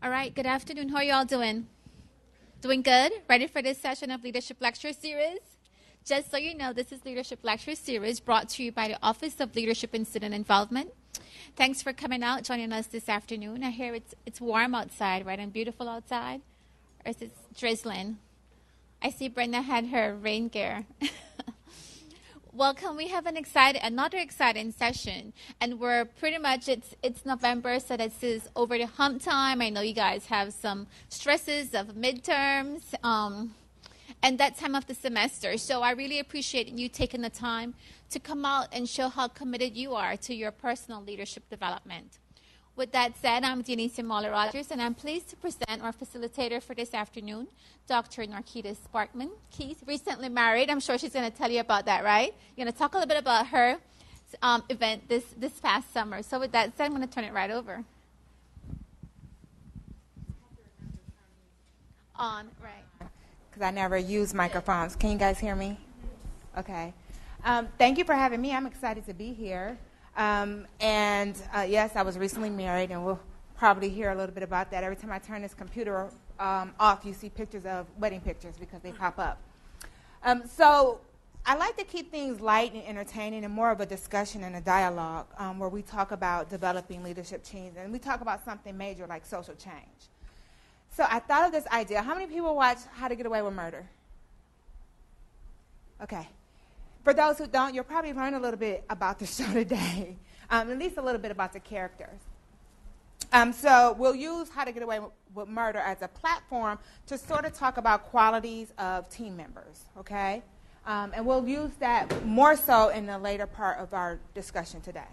All right, good afternoon. How are you all doing? Doing good? Ready for this session of Leadership Lecture Series? Just so you know, this is Leadership Lecture Series brought to you by the Office of Leadership and Student Involvement. Thanks for coming out, joining us this afternoon. I hear it's warm outside, right, and beautiful outside? Or is it drizzling? I see Brenda had her rain gear. Welcome. We have another exciting session, and we're pretty much, it's November, so this is over the hump time. I know you guys have some stresses of midterms and that time of the semester, so I really appreciate you taking the time to come out and show how committed you are to your personal leadership development. With that said, I'm Denise Molly Rogers, and I'm pleased to present our facilitator for this afternoon, Dr. Narkita Sparkman. Keith, recently married. I'm sure she's going to tell you about that, right? You're going to talk a little bit about her event this past summer. So with that said, I'm going to turn it right over. On, right. Because I never use microphones. Can you guys hear me? Okay. Thank you for having me. I'm excited to be here. Yes, I was recently married, and we'll probably hear a little bit about that. Every time I turn this computer off, you see pictures of wedding pictures because they pop up. So I like to keep things light and entertaining and more of a discussion and a dialogue where we talk about developing leadership change, and we talk about something major like social change. So I thought of this idea. How many people watch How to Get Away with Murder? Okay. For those who don't, you'll probably learn a little bit about the show today, at least a little bit about the characters. So we'll use How to Get Away with Murder as a platform to sort of talk about qualities of team members, okay? And we'll use that more so in the later part of our discussion today.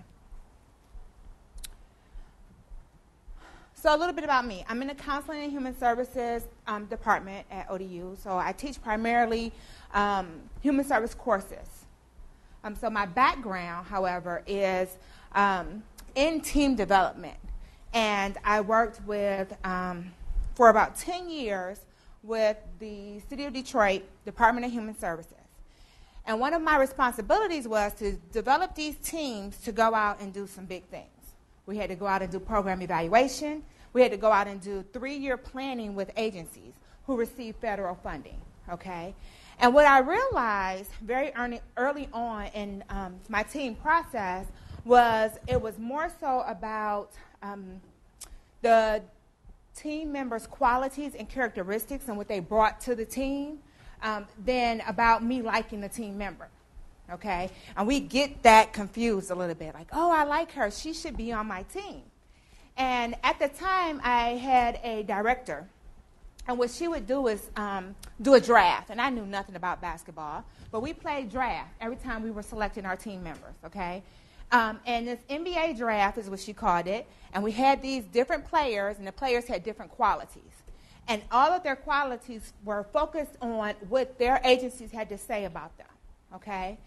So a little bit about me. I'm in the Counseling and Human Services department at ODU, so I teach primarily human service courses. So my background, however, is in team development. And I worked with, for about 10 years, with the City of Detroit Department of Human Services. And one of my responsibilities was to develop these teams to go out and do some big things. We had to go out and do program evaluation. We had to go out and do 3-year planning with agencies who receive federal funding, okay? And what I realized very early on in my team process was it was more so about the team members' qualities and characteristics and what they brought to the team than about me liking the team member, okay? And we get that confused a little bit, like, oh, I like her. She should be on my team. And at the time, I had a director. And what she would do is do a draft. And I knew nothing about basketball, but we played draft every time we were selecting our team members, okay? And this NBA draft is what she called it. And we had these different players, and the players had different qualities. And all of their qualities were focused on what their agencies had to say about them, okay?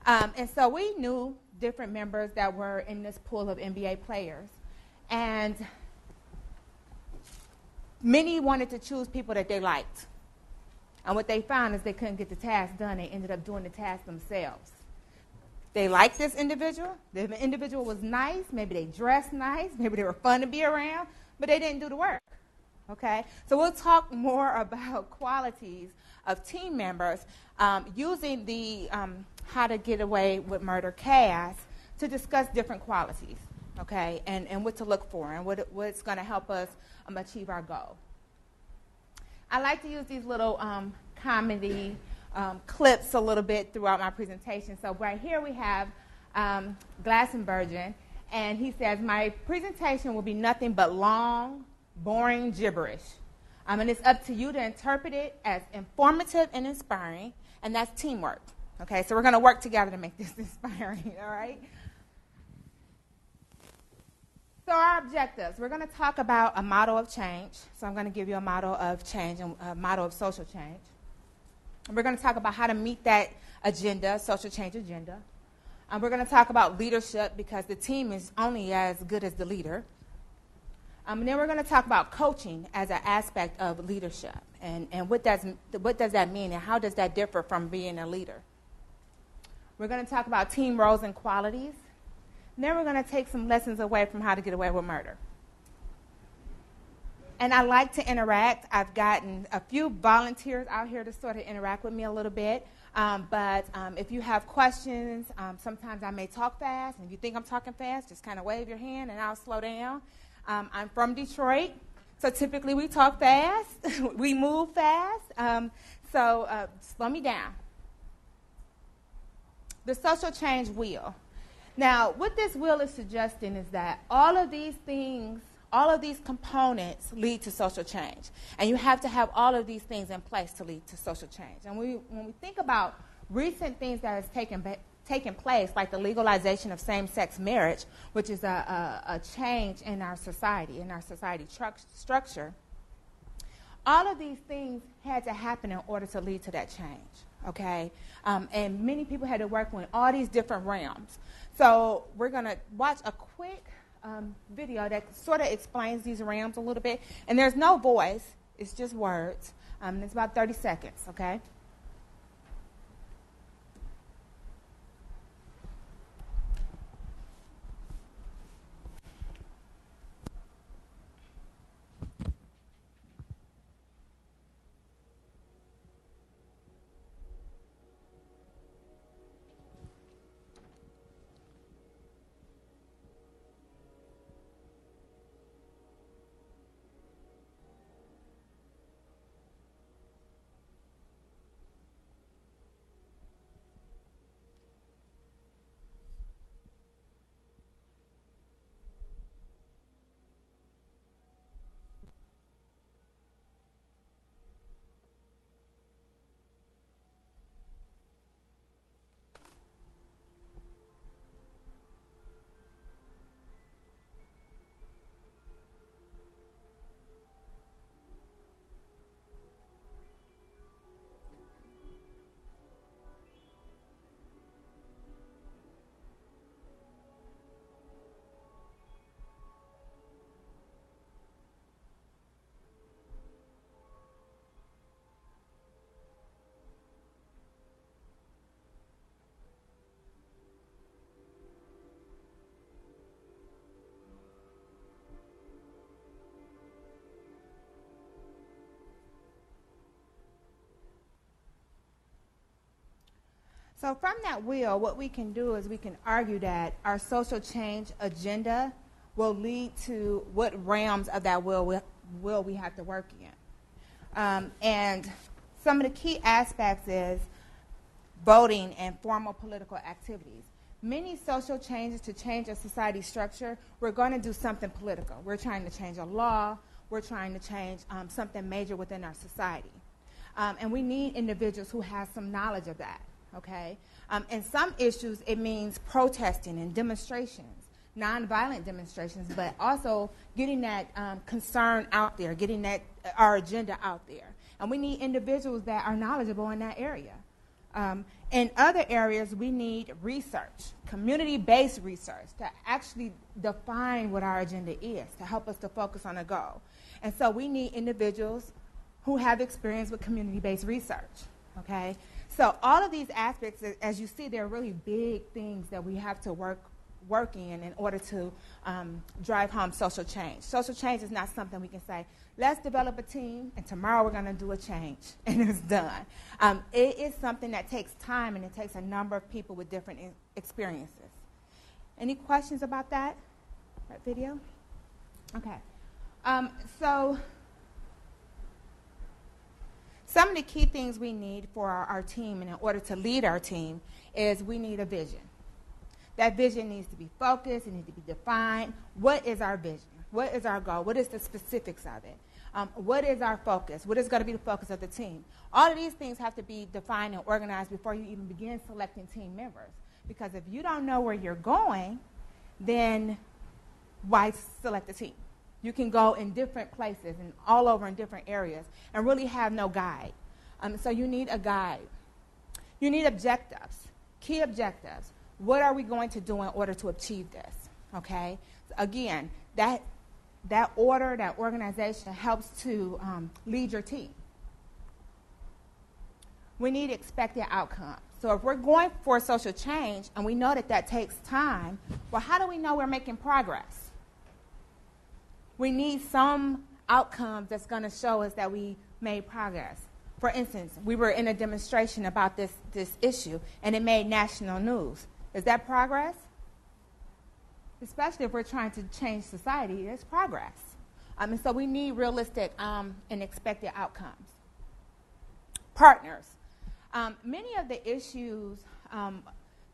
And so we knew different members that were in this pool of NBA players. And many wanted to choose people that they liked. And what they found is they couldn't get the task done. They ended up doing the task themselves. They liked this individual. The individual was nice. Maybe they dressed nice. Maybe they were fun to be around. But they didn't do the work. Okay? So we'll talk more about qualities of team members using the How to Get Away with Murder cast to discuss different qualities. Okay, and what to look for and what's going to help us achieve our goal. I like to use these little comedy clips a little bit throughout my presentation. So right here we have Glassenbergen, and he says, my presentation will be nothing but long, boring gibberish. And it's up to you to interpret it as informative and inspiring, and that's teamwork. Okay, so we're going to work together to make this inspiring, all right? So our objectives, we're going to talk about a model of change. So I'm going to give you a model of change and a model of social change. And we're going to talk about how to meet that agenda, social change agenda. And we're going to talk about leadership because the team is only as good as the leader. And then we're going to talk about coaching as an aspect of leadership. And what does that mean and how does that differ from being a leader? We're going to talk about team roles and qualities. And then we're going to take some lessons away from How to Get Away with Murder. And I like to interact. I've gotten a few volunteers out here to sort of interact with me a little bit. But if you have questions, sometimes I may talk fast. And if you think I'm talking fast, just kind of wave your hand and I'll slow down. I'm from Detroit, so typically we talk fast. We move fast. So slow me down. The social change wheel. Now, what this wheel is suggesting is that all of these things, all of these components lead to social change. And you have to have all of these things in place to lead to social change. And when we think about recent things that has taken place, like the legalization of same-sex marriage, which is a change in our society structure, all of these things had to happen in order to lead to that change, okay? And many people had to work in all these different realms. So we're going to watch a quick video that sort of explains these realms a little bit. And there's no voice. It's just words. It's about 30 seconds, okay? So from that wheel, what we can do is we can argue that our social change agenda will lead to what realms of that wheel we have to work in. And some of the key aspects is voting and formal political activities. Many social changes to change a society structure, we're going to do something political. We're trying to change a law. We're trying to change something major within our society. And we need individuals who have some knowledge of that. Okay? In some issues, it means protesting and demonstrations, nonviolent demonstrations, but also getting that concern out there, getting that our agenda out there. And we need individuals that are knowledgeable in that area. In other areas, we need research, community-based research, to actually define what our agenda is, to help us to focus on a goal. And so we need individuals who have experience with community-based research. Okay? So all of these aspects, as you see, they're really big things that we have to work in order to drive home social change. Social change is not something we can say, let's develop a team, and tomorrow we're going to do a change, and it's done. It is something that takes time, and it takes a number of people with different experiences. Any questions about that video? Okay. So some of the key things we need for our team, and in order to lead our team, is we need a vision. That vision needs to be focused. It needs to be defined. What is our vision? What is our goal? What is the specifics of it? What is our focus? What is going to be the focus of the team? All of these things have to be defined and organized before you even begin selecting team members. Because if you don't know where you're going, then why select a team? You can go in different places and all over in different areas and really have no guide. So you need a guide. You need objectives, key objectives. What are we going to do in order to achieve this? Okay? So again, that order, that organization helps to lead your team. We need expected outcomes. So if we're going for social change and we know that that takes time, well, how do we know we're making progress? We need some outcomes that's going to show us that we made progress. For instance, we were in a demonstration about this issue, and it made national news. Is that progress? Especially if we're trying to change society, it's progress. And so we need realistic and expected outcomes. Partners. Many of the issues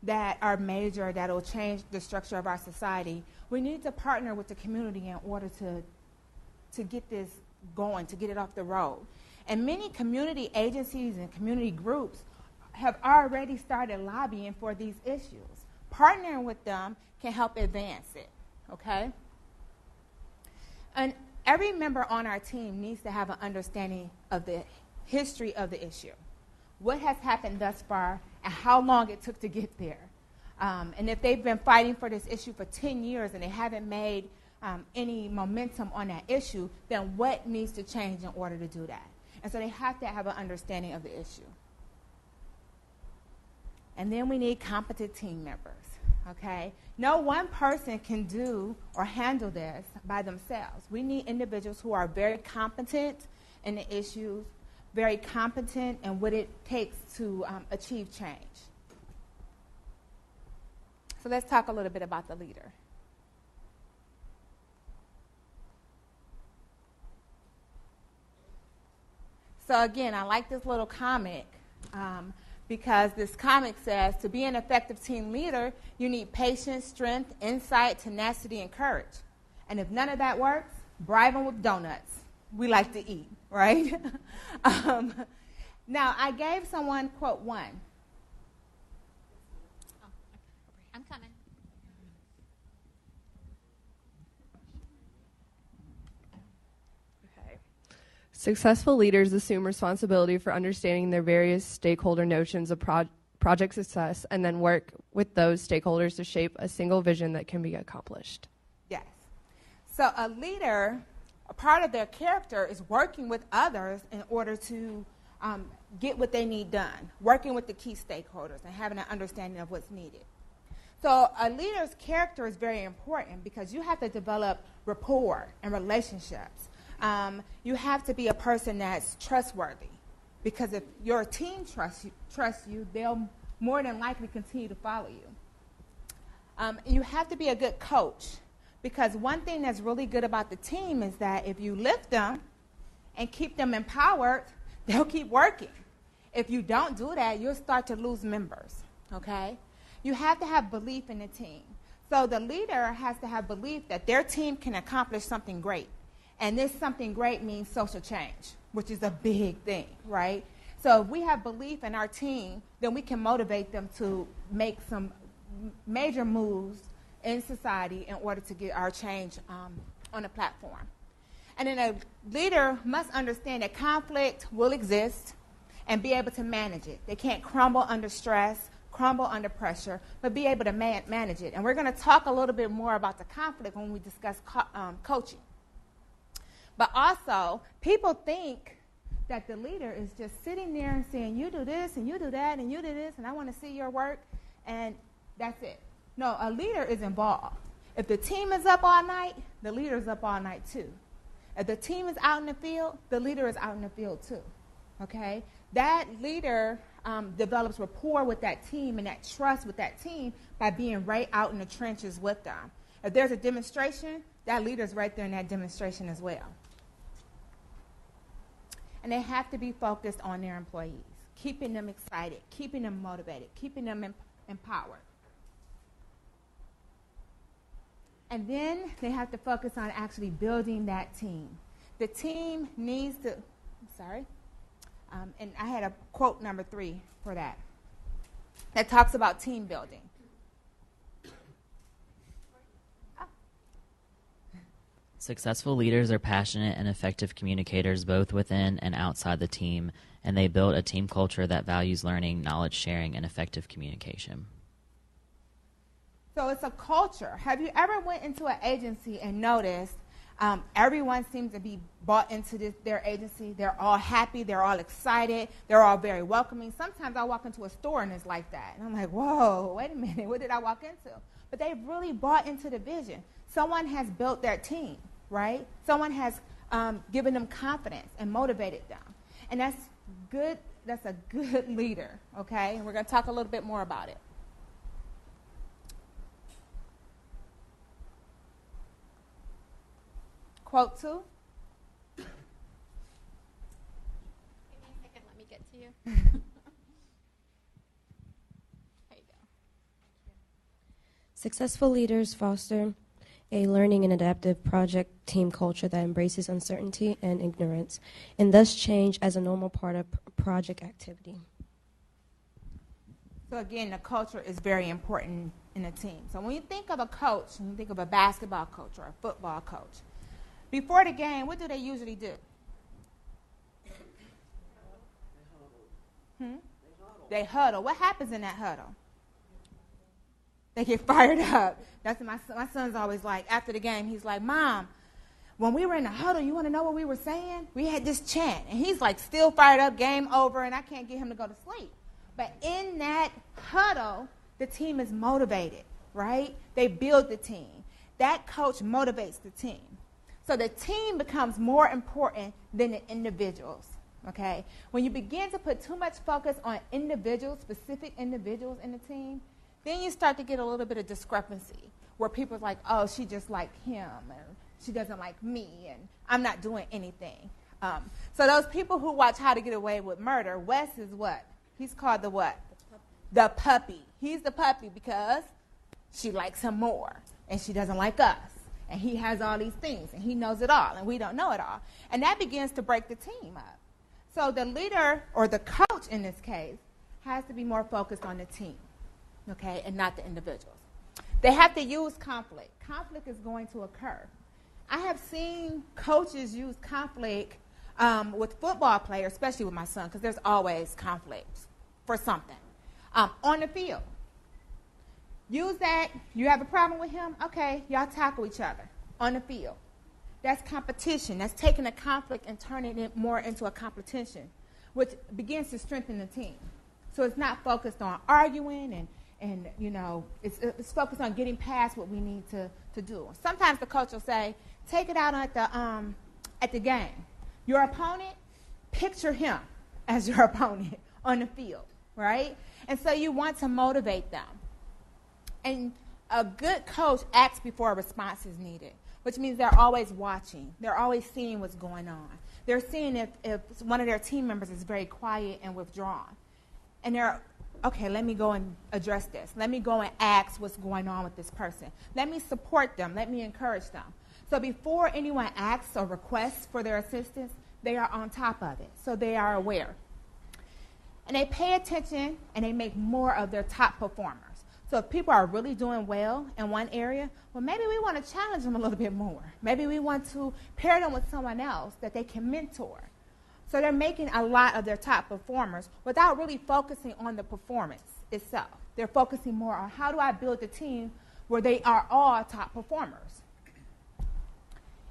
that are major that will change the structure of our society, we need to partner with the community in order to get this going, to get it off the road. And many community agencies and community groups have already started lobbying for these issues. Partnering with them can help advance it, okay? And every member on our team needs to have an understanding of the history of the issue. What has happened thus far and how long it took to get there. And if they've been fighting for this issue for 10 years and they haven't made any momentum on that issue, then what needs to change in order to do that? And so they have to have an understanding of the issue. And then we need competent team members, okay? No one person can do or handle this by themselves. We need individuals who are very competent in the issues, very competent in what it takes to achieve change. So let's talk a little bit about the leader. So again, I like this little comic because this comic says, to be an effective team leader, you need patience, strength, insight, tenacity, and courage. And if none of that works, bribe them with donuts. We like to eat, right? Now, I gave someone quote 1. Oh, I'm coming. Successful leaders assume responsibility for understanding their various stakeholder notions of project success and then work with those stakeholders to shape a single vision that can be accomplished. Yes. So a leader, a part of their character is working with others in order to get what they need done, working with the key stakeholders and having an understanding of what's needed. So a leader's character is very important because you have to develop rapport and relationships. You have to be a person that's trustworthy, because if your team trusts you, they'll more than likely continue to follow you. You have to be a good coach, because one thing that's really good about the team is that if you lift them and keep them empowered, they'll keep working. If you don't do that, you'll start to lose members, okay? You have to have belief in the team. So the leader has to have belief that their team can accomplish something great. And this something great means social change, which is a big thing, right? So if we have belief in our team, then we can motivate them to make some major moves in society in order to get our change on a platform. And then a leader must understand that conflict will exist and be able to manage it. They can't crumble under stress, crumble under pressure, but be able to manage it. And we're going to talk a little bit more about the conflict when we discuss coaching. But also, people think that the leader is just sitting there and saying, you do this, and you do that, and you do this, and I want to see your work, and that's it. No, a leader is involved. If the team is up all night, the leader is up all night too. If the team is out in the field, the leader is out in the field too, okay? That leader develops rapport with that team and that trust with that team by being right out in the trenches with them. If there's a demonstration, that leader's right there in that demonstration as well. And they have to be focused on their employees, keeping them excited, keeping them motivated, keeping them empowered. And then they have to focus on actually building that team. The team needs to, and I had a quote number 3 for that talks about team building. Successful leaders are passionate and effective communicators both within and outside the team, and they build a team culture that values learning, knowledge sharing, and effective communication. So it's a culture. Have you ever went into an agency and noticed everyone seems to be bought into their agency? They're all happy. They're all excited. They're all very welcoming. Sometimes I walk into a store and it's like that. And I'm like, whoa, wait a minute. What did I walk into? But they've really bought into the vision. Someone has built their team, right? Someone has giving them confidence and motivated them. And that's good. That's a good leader, okay? And we're going to talk a little bit more about it. Quote 2. Give me a second. Let me get to you. There you go. Successful leaders foster a learning and adaptive project team culture that embraces uncertainty and ignorance, and thus change as a normal part of project activity. So again, the culture is very important in a team. So when you think of a coach, when you think of a basketball coach or a football coach, before the game, what do they usually do? They huddle. What happens in that huddle? They get fired up. That's what my son's always like. After the game, he's like, Mom, when we were in the huddle, you want to know what we were saying? We had this chant. And he's like still fired up, game over, and I can't get him to go to sleep. But in that huddle, the team is motivated, right? They build the team. That coach motivates the team. So the team becomes more important than the individuals, okay? When you begin to put too much focus on individuals, specific individuals in the team, then you start to get a little bit of discrepancy where people are like, oh, she just like him, and she doesn't like me, and I'm not doing anything. So those people who watch How to Get Away with Murder, Wes is what? He's called the what? The puppy. He's the puppy because she likes him more, and she doesn't like us. And he has all these things, and he knows it all, and we don't know it all. And that begins to break the team up. So the leader, or the coach in this case, has to be more focused on the team, okay, and not the individuals. They have to use conflict. Conflict is going to occur. I have seen coaches use conflict with football players, especially with my son, because there's always conflicts for something on the field. Use that. You have a problem with him? Okay, y'all tackle each other on the field. That's competition. That's taking a conflict and turning it more into a competition, which begins to strengthen the team. So it's not focused on arguing and you know, it's focused on getting past what we need to do. Sometimes the coach will say, take it out at the game. Your opponent, picture him as your opponent on the field, right? And so you want to motivate them. And a good coach acts before a response is needed, which means they're always watching. They're always seeing what's going on. They're seeing if one of their team members is very quiet and withdrawn. And they're, okay, let me go and address this. Let me go and ask what's going on with this person. Let me support them. Let me encourage them. So before anyone asks or requests for their assistance, they are on top of it. So they are aware. And they pay attention, and they make more of their top performers. So if people are really doing well in one area, well, maybe we want to challenge them a little bit more. Maybe we want to pair them with someone else that they can mentor. So they're making a lot of their top performers without really focusing on the performance itself. They're focusing more on how do I build a team where they are all top performers.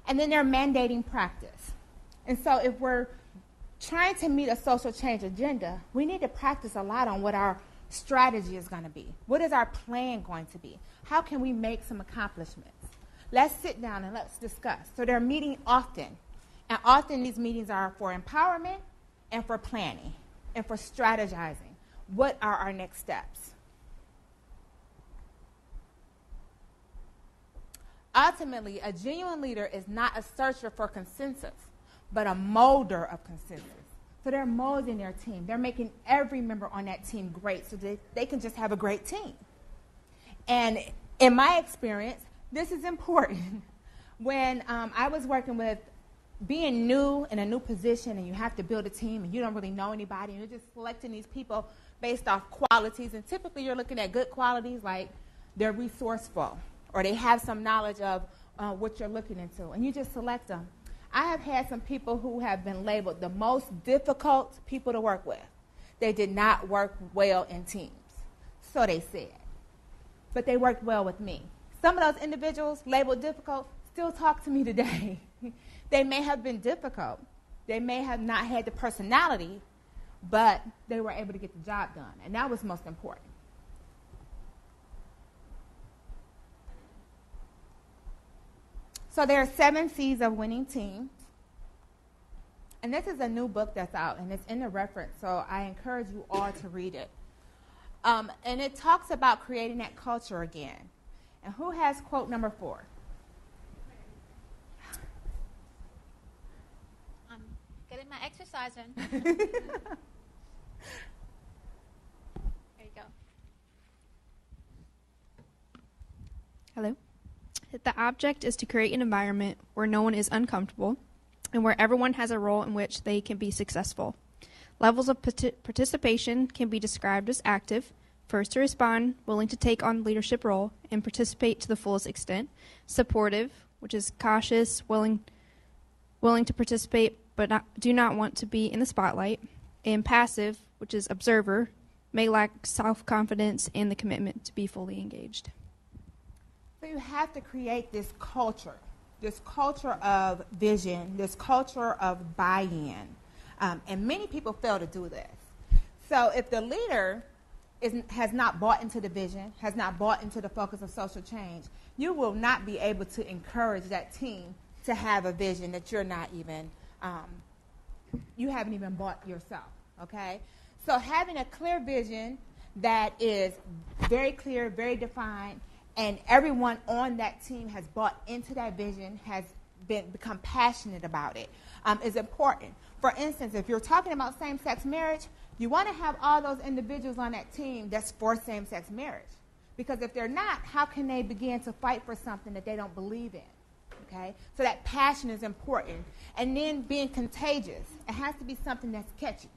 And then they're mandating practice. And so if we're trying to meet a social change agenda, we need to practice a lot on what our strategy is going to be. What is our plan going to be? How can we make some accomplishments? Let's sit down and let's discuss. So they're meeting often. And often these meetings are for empowerment and for planning and for strategizing. What are our next steps? Ultimately, a genuine leader is not a searcher for consensus, but a molder of consensus. So they're molding their team. They're making every member on that team great so that they can just have a great team. And in my experience, this is important. When I was working with being new in a new position and you have to build a team and you don't really know anybody and you're just selecting these people based off qualities, and typically you're looking at good qualities like they're resourceful or they have some knowledge of what you're looking into, and you just select them. I have had some people who have been labeled the most difficult people to work with. They did not work well in teams, so they said. But they worked well with me. Some of those individuals labeled difficult still talk to me today. They may have been difficult. They may have not had the personality, but they were able to get the job done, and that was most important. So there are 7 C's of winning teams. And this is a new book that's out, and it's in the reference, so I encourage you all to read it. And it talks about creating that culture again. And who has quote number 4? I'm getting my exercise in. There you go. Hello. The object is to create an environment where no one is uncomfortable and where everyone has a role in which they can be successful. Levels of participation can be described as active, first to respond, willing to take on leadership role and participate to the fullest extent. Supportive, which is cautious, willing to participate but do not want to be in the spotlight. And passive, which is observer, may lack self-confidence and the commitment to be fully engaged. So you have to create this culture of vision, this culture of buy-in. And many people fail to do this. So if the leader has not bought into the vision, has not bought into the focus of social change, you will not be able to encourage that team to have a vision that you're not even, you haven't even bought yourself, okay? So having a clear vision that is very clear, very defined, and everyone on that team has bought into that vision, has become passionate about it, is important. For instance, if you're talking about same-sex marriage, you want to have all those individuals on that team that's for same-sex marriage. Because if they're not, how can they begin to fight for something that they don't believe in? Okay? So that passion is important. And then being contagious. It has to be something that's catchy.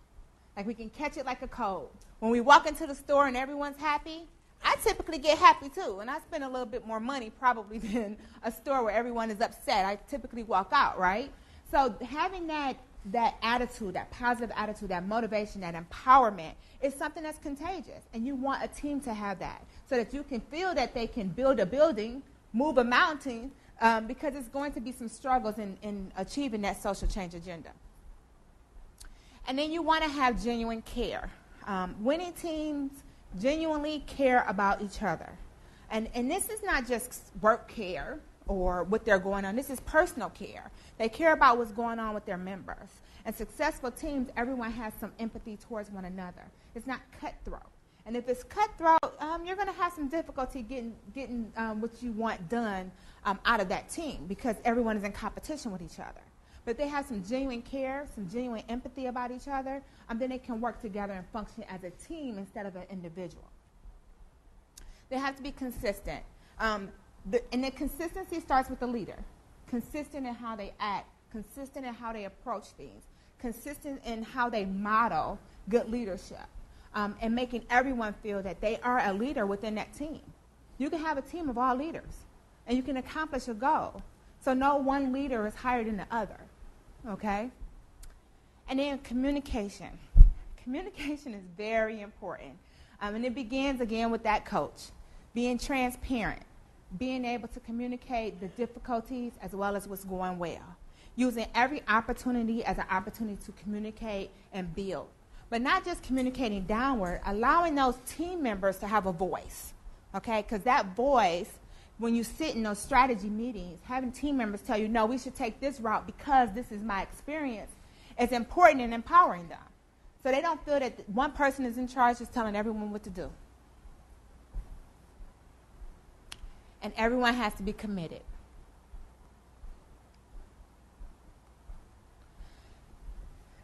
Like we can catch it like a cold. When we walk into the store and everyone's happy, I typically get happy too. And I spend a little bit more money probably than a store where everyone is upset. I typically walk out, right? So having that attitude, that positive attitude, that motivation, that empowerment is something that's contagious. And you want a team to have that so that you can feel that they can build a building, move a mountain, because there's going to be some struggles in achieving that social change agenda. And then you want to have genuine care. Winning teams genuinely care about each other. And this is not just work care or what they're going on. This is personal care. They care about what's going on with their members. And successful teams, everyone has some empathy towards one another. It's not cutthroat. And if it's cutthroat, you're going to have some difficulty getting what you want done out of that team because everyone is in competition with each other. But if they have some genuine care, some genuine empathy about each other, then they can work together and function as a team instead of an individual. They have to be consistent. And the consistency starts with the leader. Consistent in how they act, consistent in how they approach things, consistent in how they model good leadership, and making everyone feel that they are a leader within that team. You can have a team of all leaders, and you can accomplish a goal. So no one leader is higher than the other, okay? And then communication. Communication is very important. And it begins, again, with that coach. Being transparent. Being able to communicate the difficulties as well as what's going well. Using every opportunity as an opportunity to communicate and build. But not just communicating downward, allowing those team members to have a voice, okay? Because that voice, when you sit in those strategy meetings, having team members tell you, no, we should take this route because this is my experience, is important in empowering them. So they don't feel that one person is in charge just telling everyone what to do. And everyone has to be committed.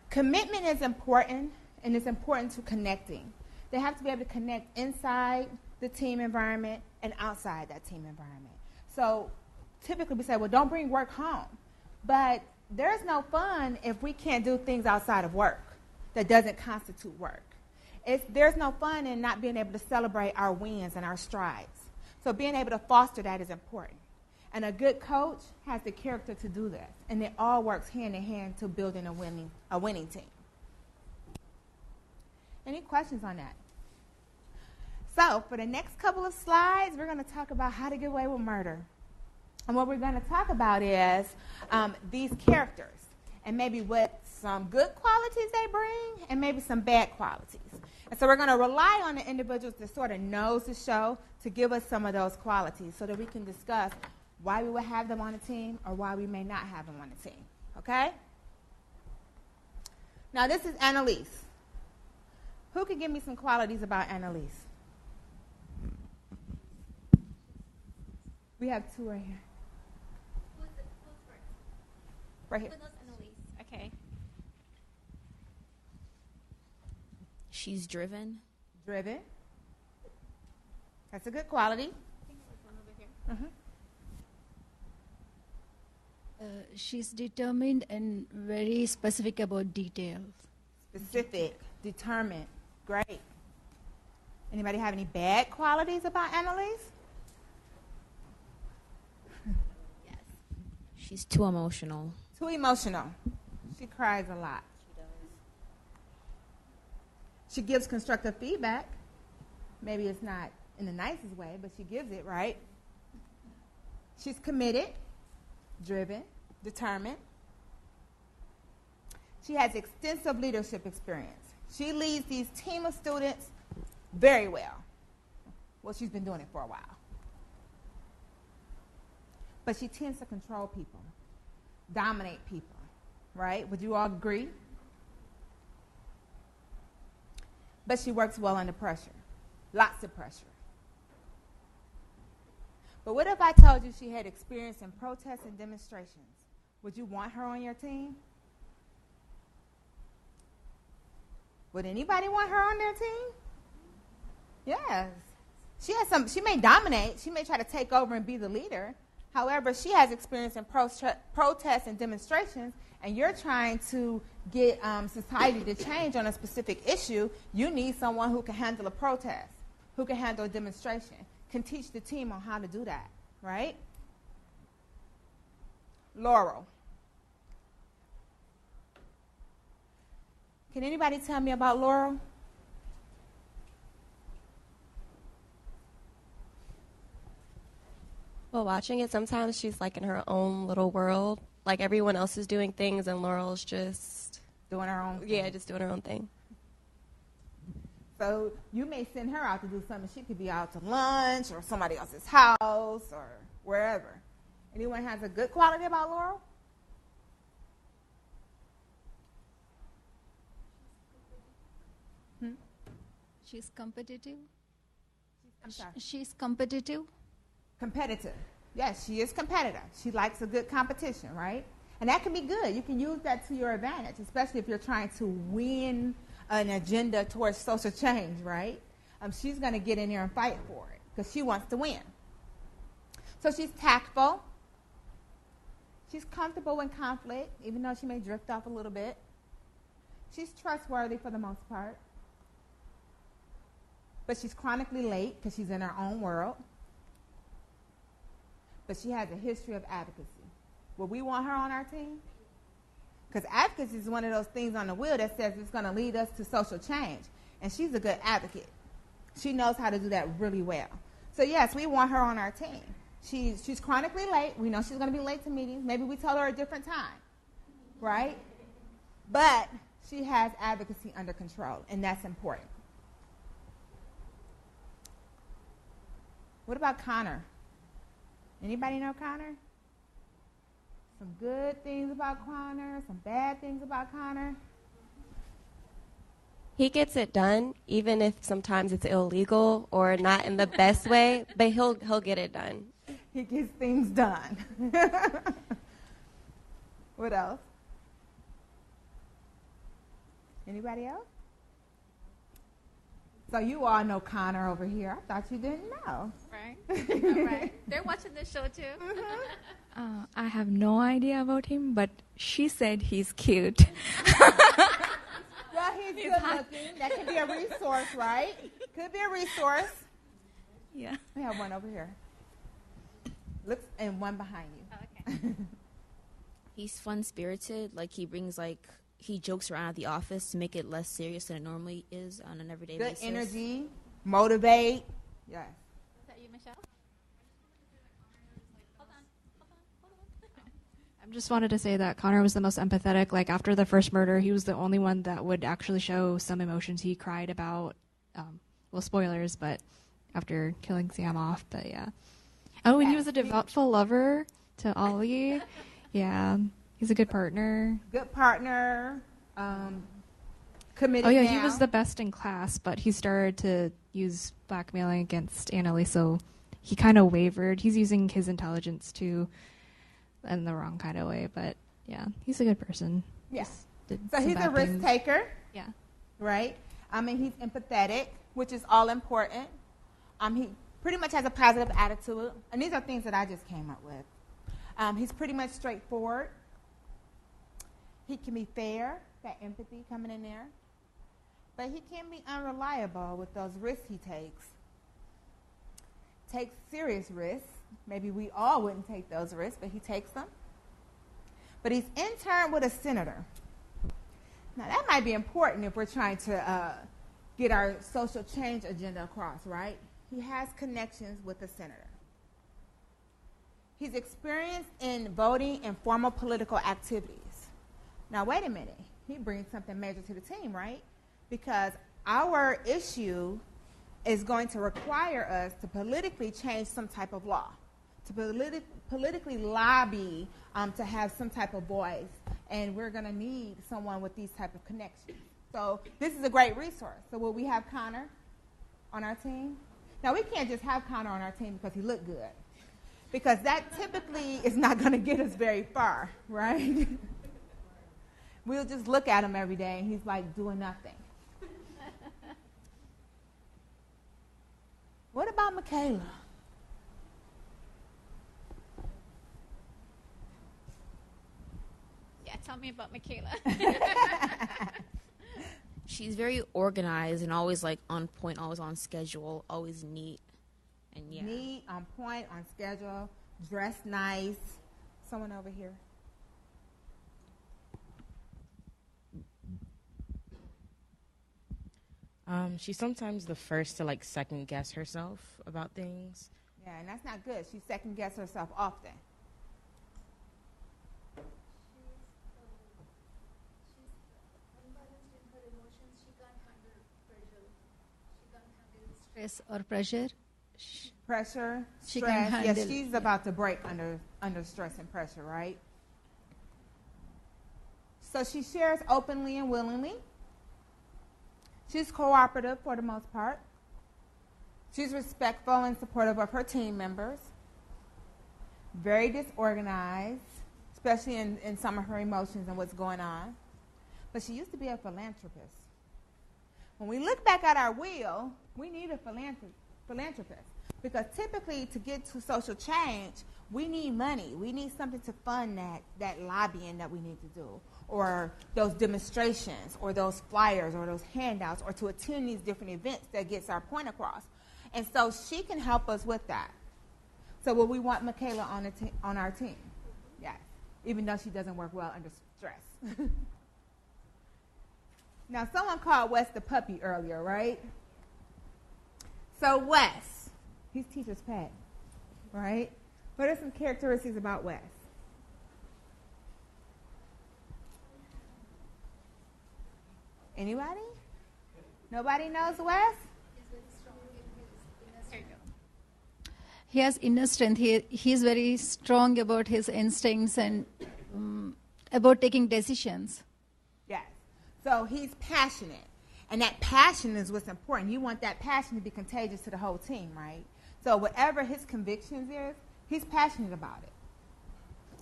Commitment is important, and it's important to connecting. They have to be able to connect inside the team environment and outside that team environment. So typically we say, well, don't bring work home. But there's no fun if we can't do things outside of work that doesn't constitute work. There's no fun in not being able to celebrate our wins and our strides. So being able to foster that is important. And a good coach has the character to do this. And it all works hand in hand to building a winning team. Any questions on that? So for the next couple of slides, we're going to talk about how to get away with murder. And what we're going to talk about is these characters and maybe what some good qualities they bring and maybe some bad qualities. And so we're going to rely on the individuals that sort of knows the show to give us some of those qualities so that we can discuss why we would have them on a team or why we may not have them on a team. Okay? Now, this is Annalise. Who can give me some qualities about Annalise? We have two right here. Who's first? Right here. Who knows Annalise? Okay. She's driven. Driven. That's a good quality. I think there's one over here. She's determined and very specific about details. Specific, determined. Great. Anybody have any bad qualities about Annalise? Yes. She's too emotional. Too emotional. She cries a lot. She does. She gives constructive feedback. Maybe it's not in the nicest way, but she gives it, right? She's committed, driven, determined. She has extensive leadership experience. She leads these team of students very well. Well, she's been doing it for a while. But she tends to control people, dominate people, right? Would you all agree? But she works well under pressure, lots of pressure. But what if I told you she had experience in protests and demonstrations? Would you want her on your team? Would anybody want her on their team? Yes. She may dominate. She may try to take over and be the leader. However, she has experience in protests and demonstrations, and you're trying to get society to change on a specific issue. You need someone who can handle a protest, who can handle a demonstration, can teach the team on how to do that, right? Laurel. Can anybody tell me about Laurel? Well, watching it, sometimes she's like in her own little world. Like everyone else is doing things, and Laurel's just Doing her own thing. Yeah, just doing her own thing. So you may send her out to do something. She could be out to lunch or somebody else's house or wherever. Anyone has a good quality about Laurel? She's competitive. I'm sorry. She's competitive. Competitive. Yes, she is competitive. She likes a good competition, right? And that can be good. You can use that to your advantage, especially if you're trying to win an agenda towards social change, right? She's going to get in there and fight for it because she wants to win. So she's tactful. She's comfortable in conflict, even though she may drift off a little bit. She's trustworthy for the most part. But she's chronically late because she's in her own world. But she has a history of advocacy. Would we want her on our team? Because advocacy is one of those things on the wheel that says it's going to lead us to social change. And she's a good advocate. She knows how to do that really well. So, yes, we want her on our team. She's chronically late. We know she's going to be late to meetings. Maybe we tell her a different time, right? But she has advocacy under control, and that's important. What about Connor? Anybody know Connor? Some good things about Connor, some bad things about Connor. He gets it done, even if sometimes it's illegal or not in the best way, but he'll get it done. He gets things done. What else? Anybody else? So you all know Connor over here. I thought you didn't know. Right. All right. They're watching this show too. I have no idea about him, but she said he's cute. Well, he's good looking. That could be a resource, right? Could be a resource. Yeah. We have one over here. Looks and one behind you. Oh, okay. He's fun-spirited. Like, he jokes around at the office to make it less serious than it normally is on an everyday basis. Good energy, motivate. Yes. Is that you, Michelle? Hold on. I just wanted to say that Connor was the most empathetic. Like, after the first murder, he was the only one that would actually show some emotions. He cried about, well, spoilers, but after killing Sam off, but yeah. Oh, and he was a devoutful lover to Ollie. Yeah, he's a good partner. Good partner. committed Oh yeah, now. he was the best in class, but he started to use blackmailing against Annalie, so he kind of wavered. He's using his intelligence too in the wrong kind of way, but yeah, he's a good person. Yeah. Just did So some he's a bad risk things. taker, Yeah. right? I mean, he's empathetic, which is all important. He pretty much has a positive attitude, and these are things that I just came up with. He's pretty much straightforward. He can be fair, that empathy coming in there. But he can be unreliable with those risks he takes. Takes serious risks. Maybe we all wouldn't take those risks, but he takes them. But he's interned with a senator. Now, that might be important if we're trying to get our social change agenda across, right? He has connections with the senator. He's experienced in voting and formal political activities. Now, wait a minute. He brings something major to the team, right? Because our issue is going to require us to politically change some type of law, to politically lobby to have some type of voice, and we're going to need someone with these type of connections. So this is a great resource. So will we have Connor on our team? Now, we can't just have Connor on our team because he looked good, because that typically is not going to get us very far, right? We'll just look at him every day, and he's like doing nothing. What about Michaela? Yeah, tell me about Michaela. She's very organized and always like on point, always on schedule, always neat. And yeah. Neat, on point, on schedule, dressed nice. Someone over here. She's sometimes the first to like second guess herself about things. Yeah, and that's not good. She second guesses herself often. Stress or pressure. Pressure, She can stress. Yeah, handle. she's about to break under stress and pressure, right? So she shares openly and willingly. She's cooperative for the most part. She's respectful and supportive of her team members. Very disorganized, especially in some of her emotions and what's going on. But she used to be a philanthropist. When we look back at our wheel, we need a philanthropist. Because typically to get to social change, we need money. We need something to fund that lobbying that we need to do, or those demonstrations, or those flyers, or those handouts, or to attend these different events that gets our point across. And so she can help us with that. So will we want Michaela on our team? Yes, even though she doesn't work well under stress. Now, someone called Wes the puppy earlier, right? So Wes, he's teacher's pet, right? What are some characteristics about Wes? Anybody? Nobody knows Wes? He has inner strength. He's very strong about his instincts and about taking decisions. Yes. So he's passionate. And that passion is what's important. You want that passion to be contagious to the whole team, right? So whatever his convictions is, he's passionate about it.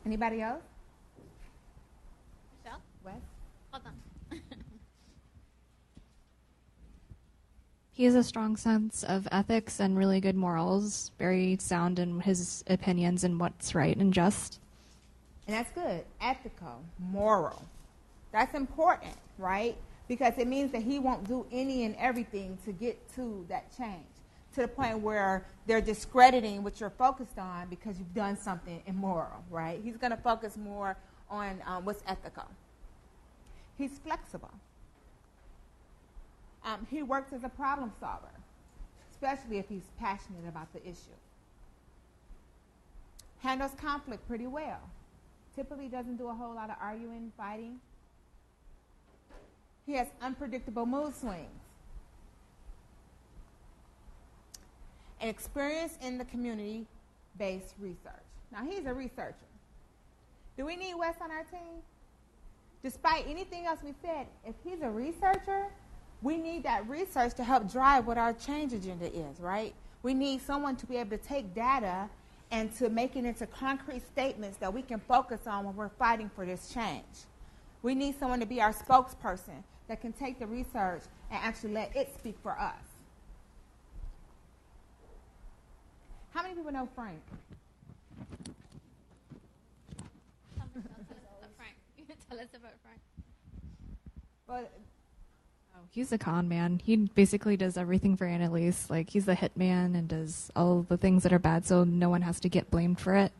Anybody else? Michelle? Wes? Hold on. He has a strong sense of ethics and really good morals, very sound in his opinions and what's right and just. And that's good. Ethical, moral. That's important, right? Because it means that he won't do any and everything to get to that change, to the point where they're discrediting what you're focused on because you've done something immoral, right? He's going to focus more on what's ethical. He's flexible. He works as a problem solver, especially if he's passionate about the issue. Handles conflict pretty well. Typically doesn't do a whole lot of arguing, fighting. He has unpredictable mood swings. And experience in the community-based research. Now, he's a researcher. Do we need Wes on our team? Despite anything else we said, if he's a researcher, we need that research to help drive what our change agenda is, right? We need someone to be able to take data and to make it into concrete statements that we can focus on when we're fighting for this change. We need someone to be our spokesperson that can take the research and actually let it speak for us. How many people know Frank? Tell us about Frank. Well, He's a con man. He basically does everything for Annalise. Like, he's the hitman and does all the things that are bad so no one has to get blamed for it.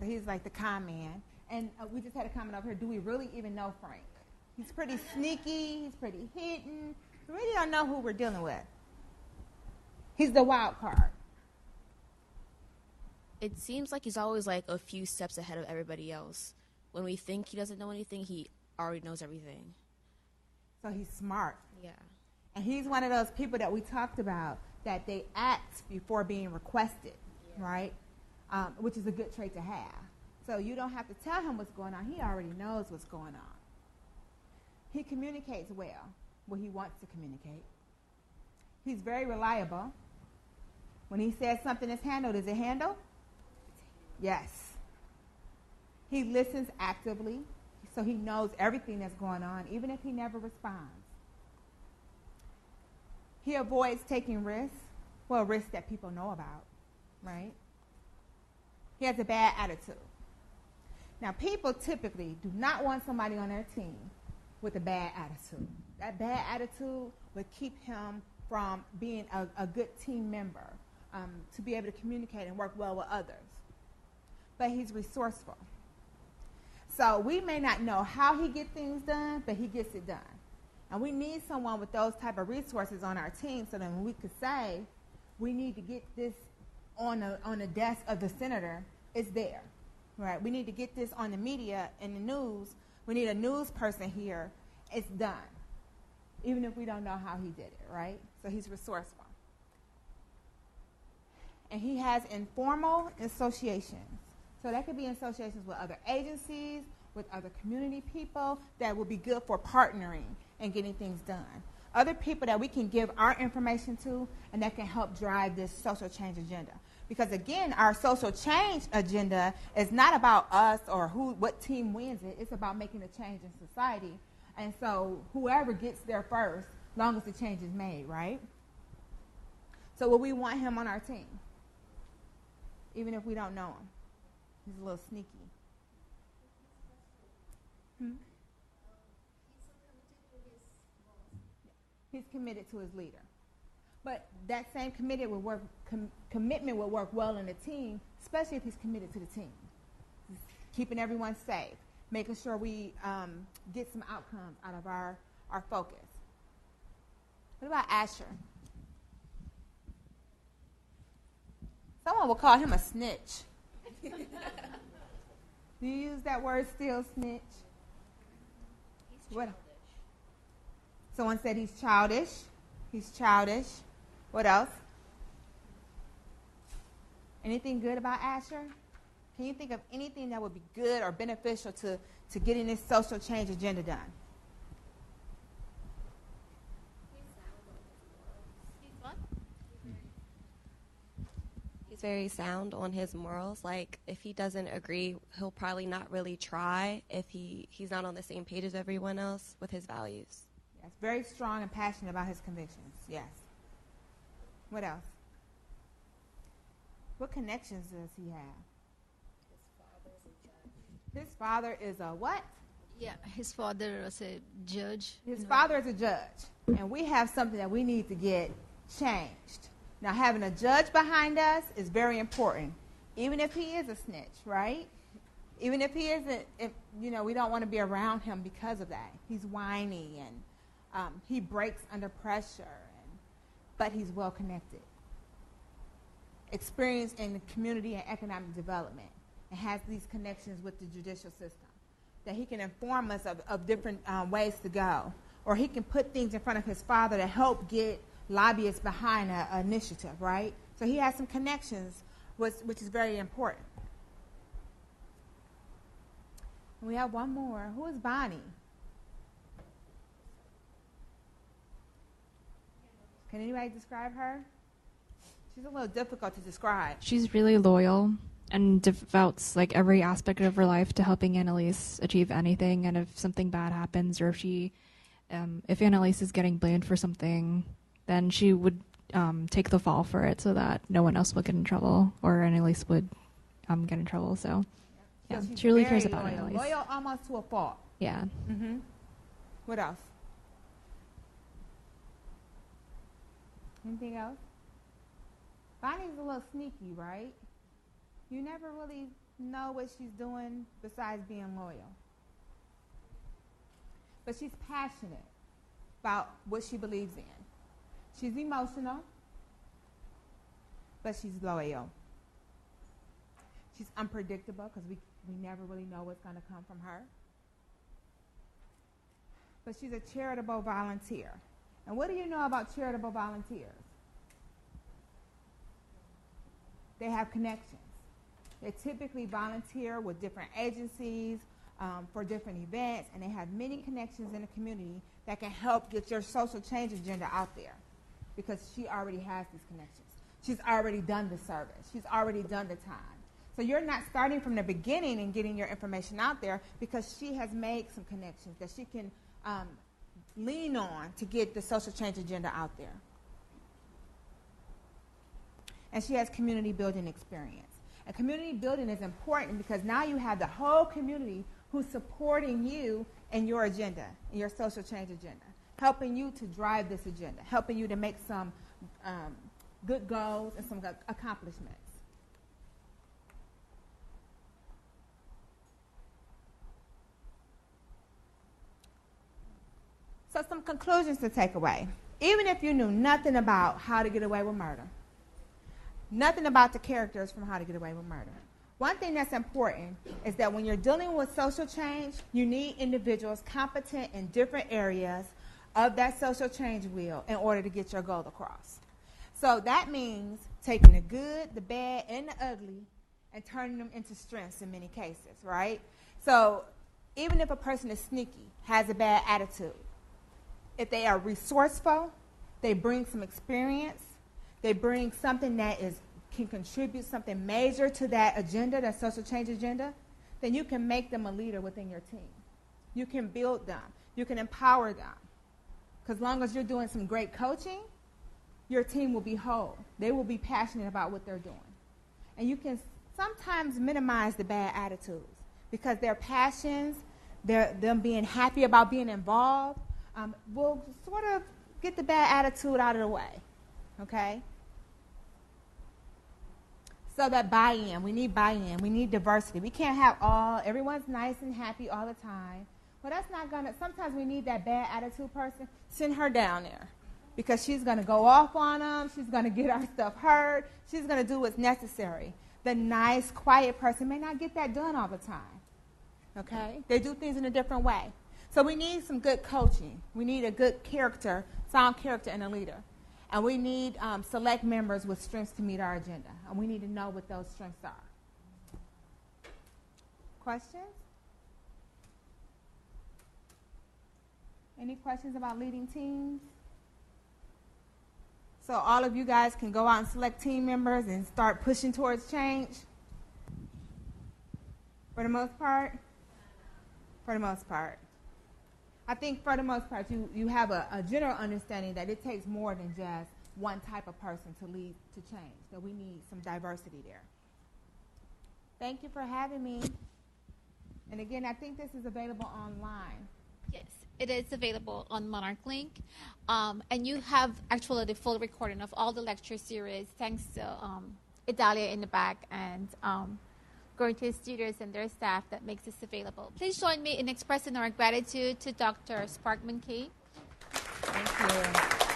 so he's like the con man. And we just had a comment over here. Do we really even know Frank? He's pretty sneaky. He's pretty hidden. We really don't know who we're dealing with. He's the wild card. It seems like he's always like a few steps ahead of everybody else. When we think he doesn't know anything, he already knows everything. So he's smart. Yeah. And he's one of those people that we talked about, that they act before being requested, right? Which is a good trait to have. So you don't have to tell him what's going on. He already knows what's going on. He communicates well what he wants to communicate. He's very reliable. When he says something is handled, is it handled? Yes. He listens actively, so he knows everything that's going on, even if he never responds. He avoids taking risks, well, risks that people know about, right? He has a bad attitude. Now, people typically do not want somebody on their team with a bad attitude. That bad attitude would keep him from being a good team member, to be able to communicate and work well with others. But he's resourceful. So we may not know how he gets things done, but he gets it done. And we need someone with those type of resources on our team so that when we could say, we need to get this on the desk of the senator, it's there. Right? We need to get this on the media and the news. We need a news person here. It's done. Even if we don't know how he did it, right? So he's resourceful. And he has informal associations. So that could be associations with other agencies, with other community people that will be good for partnering and getting things done. Other people that we can give our information to and that can help drive this social change agenda. Because again, our social change agenda is not about us or what team wins it. It's about making a change in society. And so whoever gets there first, long as the change is made, right? So will we want him on our team? Even if we don't know him. He's a little sneaky. He's committed to his leader. But that same commitment would work well in a team, especially if he's committed to the team. Keeping everyone safe, making sure we get some outcomes out of our focus. What about Asher? Someone will call him a snitch. Do you use that word still, snitch? He's childish. Someone said he's childish. He's childish. What else? Anything good about Asher? Can you think of anything that would be good or beneficial to getting this social change agenda done? He's very sound on his morals. Like, if he doesn't agree, he'll probably not really try if he's not on the same page as everyone else with his values. Yes, very strong and passionate about his convictions. Yes. What else? What connections does he have? His father is a what? Yeah, his father was a judge. His father is a judge. And we have something that we need to get changed. Now, having a judge behind us is very important, even if he is a snitch, right? Even if he isn't, we don't want to be around him because of that. He's whiny and he breaks under pressure, but he's well connected. Experienced in community and economic development, and has these connections with the judicial system, that he can inform us of different ways to go, or he can put things in front of his father to help get lobbyists behind an initiative, right? So he has some connections, which is very important. We have one more. Who is Bonnie? Can anybody describe her? She's a little difficult to describe. She's really loyal and devotes like every aspect of her life to helping Annalise achieve anything. And if something bad happens, or if Annalise is getting blamed for something, then she would take the fall for it so that no one else would get in trouble, or Annalise would get in trouble. So, yeah, So she really very cares about loyal. Annalise. Loyal almost to a fault. Yeah. Mm-hmm. What else? Anything else? Bonnie's a little sneaky, right? You never really know what she's doing besides being loyal. But she's passionate about what she believes in. She's emotional, but she's loyal. She's unpredictable because we never really know what's going to come from her. But she's a charitable volunteer. And what do you know about charitable volunteers? They have connections. They typically volunteer with different agencies for different events, and they have many connections in the community that can help get your social change agenda out there, because she already has these connections. She's already done the service. She's already done the time. So you're not starting from the beginning and getting your information out there, because she has made some connections that she can lean on to get the social change agenda out there. And she has community building experience. And community building is important because now you have the whole community who's supporting you in your agenda, in your social change agenda, helping you to drive this agenda, helping you to make some good goals and some good accomplishments. So some conclusions to take away. Even if you knew nothing about How to Get Away with Murder, nothing about the characters from How to Get Away with Murder, one thing that's important is that when you're dealing with social change, you need individuals competent in different areas of that social change wheel in order to get your goal across. So that means taking the good, the bad, and the ugly and turning them into strengths in many cases, right? So even if a person is sneaky, has a bad attitude, if they are resourceful, they bring some experience, they bring something that can contribute something major to that agenda, that social change agenda, then you can make them a leader within your team. You can build them. You can empower them. Because as long as you're doing some great coaching, your team will be whole. They will be passionate about what they're doing. And you can sometimes minimize the bad attitudes because their passions, them being happy about being involved, will sort of get the bad attitude out of the way. Okay? So that buy-in, we need buy-in, we need diversity. We can't have everyone's nice and happy all the time. Well, that's not going to, sometimes we need that bad attitude person. Send her down there because she's going to go off on them. She's going to get our stuff heard. She's going to do what's necessary. The nice, quiet person may not get that done all the time. Okay? They do things in a different way. So we need some good coaching. We need a good character, sound character in a leader. And we need select members with strengths to meet our agenda. And we need to know what those strengths are. Questions? Any questions about leading teams? So all of you guys can go out and select team members and start pushing towards change? For the most part? For the most part. I think for the most part, you have a general understanding that it takes more than just one type of person to lead to change, that we need some diversity there. Thank you for having me. And again, I think this is available online. Yes, it is available on Monarch Link. And you have actually the full recording of all the lecture series, thanks to Idalia in the back and going to the studios and their staff that makes this available. Please join me in expressing our gratitude to Dr. Sparkman Key. Thank you.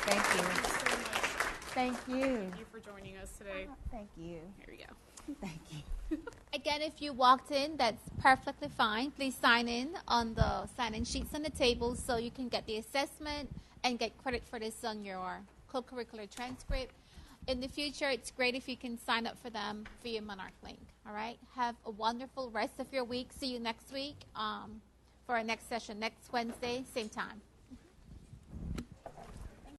Thank you. Thank you so much. Thank you. Thank you for joining us today. Thank you. Here we go. Thank you. Again, if you walked in, that's perfectly fine. Please sign in on the sign-in sheets on the table so you can get the assessment and get credit for this on your co-curricular transcript. in the future, it's great if you can sign up for them via Monarch Link. All right. Have a wonderful rest of your week. See you next week for our next session, next Wednesday, same time.